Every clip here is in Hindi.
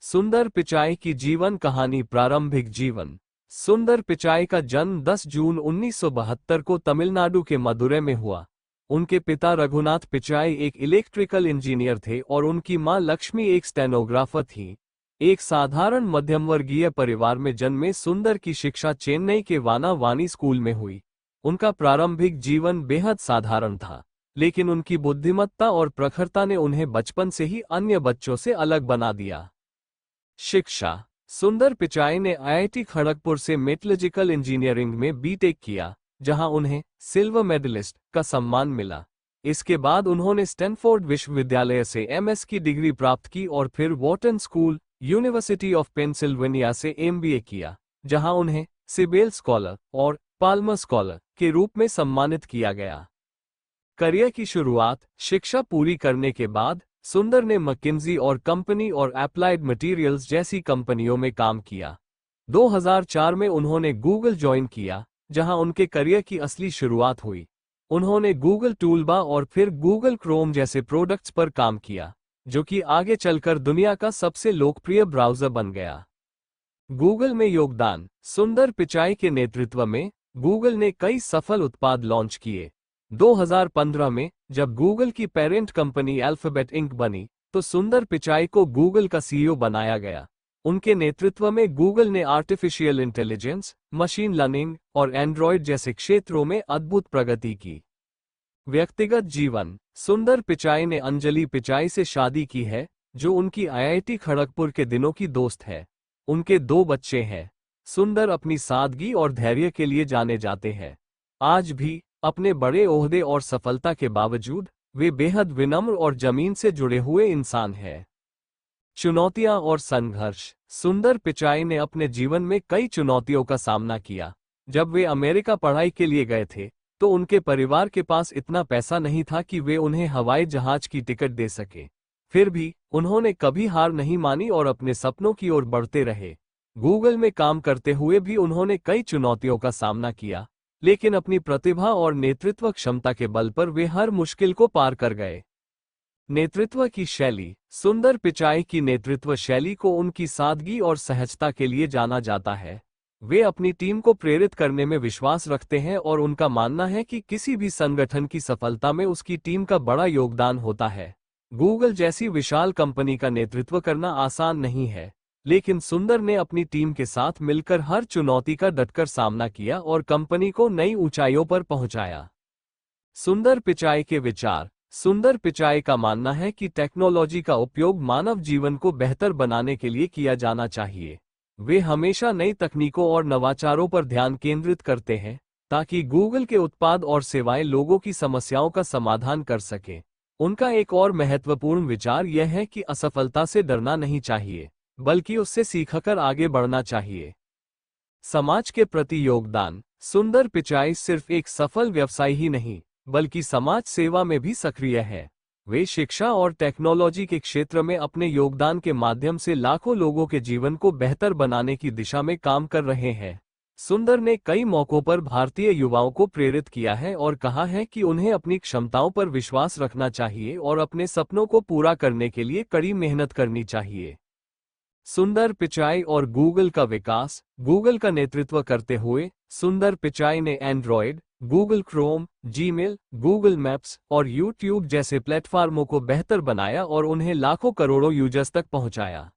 सुंदर पिचाई की जीवन कहानी। प्रारंभिक जीवन। सुंदर पिचाई का जन्म 10 जून 1972 को तमिलनाडु के मदुरै में हुआ। उनके पिता रघुनाथ पिचाई एक इलेक्ट्रिकल इंजीनियर थे और उनकी मां लक्ष्मी एक स्टेनोग्राफर थी। एक साधारण मध्यमवर्गीय परिवार में जन्मे सुंदर की शिक्षा चेन्नई के वाना वानी स्कूल में हुई। उनका प्रारंभिक जीवन बेहद साधारण था, लेकिन उनकी बुद्धिमत्ता और प्रखरता ने उन्हें बचपन से ही अन्य बच्चों से अलग बना दिया। शिक्षा। सुंदर पिचाई ने आईआईटी खड़गपुर से मेटलर्जिकल इंजीनियरिंग में बीटेक किया, जहां उन्हें सिल्वर मेडलिस्ट का सम्मान मिला। इसके बाद उन्होंने स्टैनफोर्ड विश्वविद्यालय से एमएस की डिग्री प्राप्त की और फिर Wharton school, university of Pennsylvania से एमबीए किया, जहां उन्हें सिबेल स्कॉलर और पाल्मर स्कॉलर के रूप में सम्मानित किया गया। करियर की शुरुआत। शिक्षा पूरी करने के बाद सुंदर ने मैकिन्जी और कंपनी और एप्लाइड मटेरियल्स जैसी कंपनियों में काम किया। 2004 में उन्होंने गूगल ज्वाइन किया, जहां उनके करियर की असली शुरुआत हुई। उन्होंने गूगल टूलबार और फिर गूगल क्रोम जैसे प्रोडक्ट्स पर काम किया, जो कि आगे चलकर दुनिया का सबसे लोकप्रिय ब्राउज़र बन गया। गूगल में योगदान। सुंदर पिचाई के नेतृत्व में गूगल ने कई सफल उत्पाद लॉन्च किए। 2015 में जब गूगल की पेरेंट कंपनी अल्फाबेट इंक बनी, तो सुंदर पिचाई को गूगल का सीईओ बनाया गया। उनके नेतृत्व में गूगल ने आर्टिफिशियल इंटेलिजेंस, मशीन लर्निंग और एंड्रॉयड जैसे क्षेत्रों में अद्भुत प्रगति की। व्यक्तिगत जीवन। सुंदर पिचाई ने अंजलि पिचाई से शादी की है, जो उनकी आईआईटी खड़गपुर के दिनों की दोस्त है। उनके 2 बच्चे हैं। सुंदर अपनी सादगी और धैर्य के लिए जाने जाते हैं। आज भी अपने बड़े ओहदे और सफलता के बावजूद वे बेहद विनम्र और जमीन से जुड़े हुए इंसान हैं। चुनौतियां और संघर्ष। सुंदर पिचाई ने अपने जीवन में कई चुनौतियों का सामना किया। जब वे अमेरिका पढ़ाई के लिए गए थे, तो उनके परिवार के पास इतना पैसा नहीं था कि वे उन्हें हवाई जहाज की टिकट दे सके। फिर भी उन्होंने कभी हार नहीं मानी और अपने सपनों की ओर बढ़ते रहे। गूगल में काम करते हुए भी उन्होंने कई चुनौतियों का सामना किया, लेकिन अपनी प्रतिभा और नेतृत्व क्षमता के बल पर वे हर मुश्किल को पार कर गए। नेतृत्व की शैली। सुंदर पिचाई की नेतृत्व शैली को उनकी सादगी और सहजता के लिए जाना जाता है। वे अपनी टीम को प्रेरित करने में विश्वास रखते हैं और उनका मानना है कि किसी भी संगठन की सफलता में उसकी टीम का बड़ा योगदान होता है। गूगल जैसी विशाल कंपनी का नेतृत्व करना आसान नहीं है, लेकिन सुंदर ने अपनी टीम के साथ मिलकर हर चुनौती का डटकर सामना किया और कंपनी को नई ऊंचाइयों पर पहुंचाया। सुंदर पिचाई के विचार। सुंदर पिचाई का मानना है कि टेक्नोलॉजी का उपयोग मानव जीवन को बेहतर बनाने के लिए किया जाना चाहिए। वे हमेशा नई तकनीकों और नवाचारों पर ध्यान केंद्रित करते हैं, ताकि गूगल के उत्पाद और सेवाएं लोगों की समस्याओं का समाधान कर सकें। उनका एक और महत्वपूर्ण विचार यह है कि असफलता से डरना नहीं चाहिए, बल्कि उससे सीखकर आगे बढ़ना चाहिए। समाज के प्रति योगदान। सुंदर पिचाई सिर्फ एक सफल व्यवसायी ही नहीं, बल्कि समाज सेवा में भी सक्रिय है। वे शिक्षा और टेक्नोलॉजी के क्षेत्र में अपने योगदान के माध्यम से लाखों लोगों के जीवन को बेहतर बनाने की दिशा में काम कर रहे हैं। सुंदर ने कई मौकों पर भारतीय युवाओं को प्रेरित किया है और कहा है कि उन्हें अपनी क्षमताओं पर विश्वास रखना चाहिए और अपने सपनों को पूरा करने के लिए कड़ी मेहनत करनी चाहिए। सुंदर पिचाई और गूगल का विकास। गूगल का नेतृत्व करते हुए सुंदर पिचाई ने Android, Google Chrome, Gmail, Google maps और यूट्यूब जैसे प्लेटफार्मों को बेहतर बनाया और उन्हें लाखों करोड़ों यूजर्स तक पहुंचाया।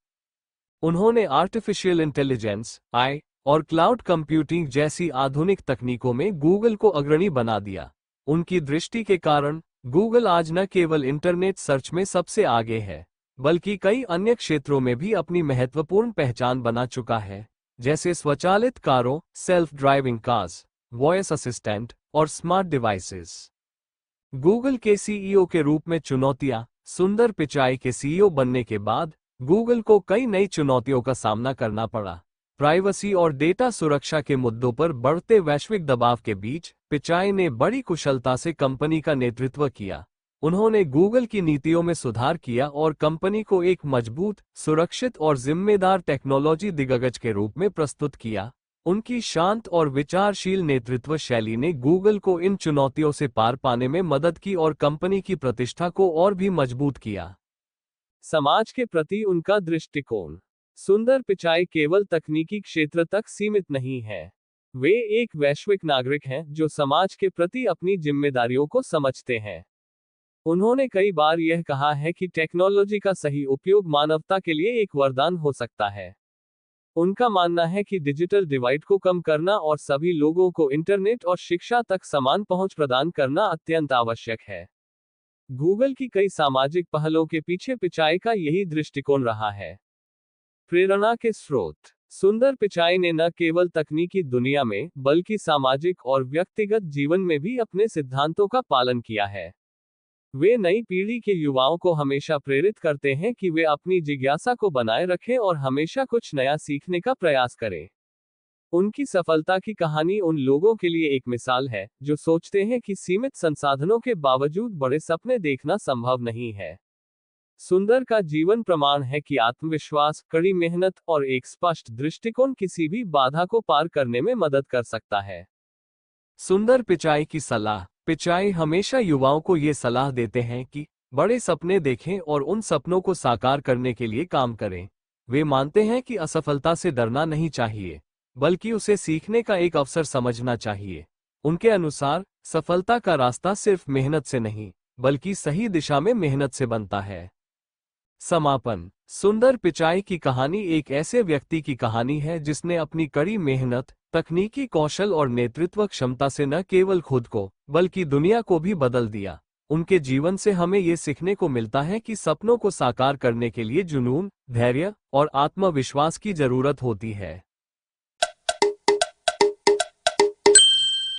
उन्होंने आर्टिफिशियल इंटेलिजेंस, आई और क्लाउड कंप्यूटिंग जैसी आधुनिक तकनीकों में गूगल को अग्रणी बना दिया। उनकी दृष्टि के कारण गूगल आज न केवल इंटरनेट सर्च में सबसे आगे है, बल्कि कई अन्य क्षेत्रों में भी अपनी महत्वपूर्ण पहचान बना चुका है, जैसे स्वचालित कारों, self driving cars, voice assistant और स्मार्ट डिवाइसेस। गूगल के सीईओ के रूप में चुनौतियां। सुंदर पिचाई के सीईओ बनने के बाद गूगल को कई नई चुनौतियों का सामना करना पड़ा। प्राइवेसी और डेटा सुरक्षा के मुद्दों पर बढ़ते वैश्विक दबाव के बीच पिचाई ने बड़ी कुशलता से कंपनी का नेतृत्व किया। उन्होंने गूगल की नीतियों में सुधार किया और कंपनी को एक मजबूत, सुरक्षित और जिम्मेदार टेक्नोलॉजी दिग्गज के रूप में प्रस्तुत किया। उनकी शांत और विचारशील नेतृत्व शैली ने गूगल को इन चुनौतियों से पार पाने में मदद की और कंपनी की प्रतिष्ठा को और भी मजबूत किया। समाज के प्रति उनका दृष्टिकोण। सुंदर पिचाई केवल तकनीकी क्षेत्र तक सीमित नहीं है। वे एक वैश्विक नागरिक हैं जो समाज के प्रति अपनी जिम्मेदारियों को समझते हैं। उन्होंने कई बार यह कहा है कि टेक्नोलॉजी का सही उपयोग मानवता के लिए एक वरदान हो सकता है। उनका मानना है कि डिजिटल डिवाइड को कम करना और सभी लोगों को इंटरनेट और शिक्षा तक समान पहुंच प्रदान करना अत्यंत आवश्यक है। गूगल की कई सामाजिक पहलों के पीछे पिचाई का यही दृष्टिकोण रहा है। प्रेरणा के स्रोत। सुंदर पिचाई ने न केवल तकनीकी दुनिया में बल्कि सामाजिक और व्यक्तिगत जीवन में भी अपने सिद्धांतों का पालन किया है। वे नई पीढ़ी के युवाओं को हमेशा प्रेरित करते हैं कि वे अपनी जिज्ञासा को बनाए रखें और हमेशा कुछ नया सीखने का प्रयास करें। उनकी सफलता की कहानी उन लोगों के लिए एक मिसाल है जो सोचते हैं कि सीमित संसाधनों के बावजूद बड़े सपने देखना संभव नहीं है। सुंदर का जीवन प्रमाण है कि आत्मविश्वास, कड़ी मेहनत और एक स्पष्ट दृष्टिकोण किसी भी बाधा को पार करने में मदद कर सकता है। सुंदर पिचाई की सलाह। पिचाई हमेशा युवाओं को ये सलाह देते हैं कि बड़े सपने देखें और उन सपनों को साकार करने के लिए काम करें। वे मानते हैं कि असफलता से डरना नहीं चाहिए, बल्कि उसे सीखने का एक अवसर समझना चाहिए। उनके अनुसार सफलता का रास्ता सिर्फ मेहनत से नहीं, बल्कि सही दिशा में मेहनत से बनता है। समापन। सुंदर पिचाई की कहानी एक ऐसे व्यक्ति की कहानी है जिसने अपनी कड़ी मेहनत, तकनीकी कौशल और नेतृत्व क्षमता से न केवल खुद को बल्कि दुनिया को भी बदल दिया। उनके जीवन से हमें ये सीखने को मिलता है कि सपनों को साकार करने के लिए जुनून, धैर्य और आत्मविश्वास की जरूरत होती है।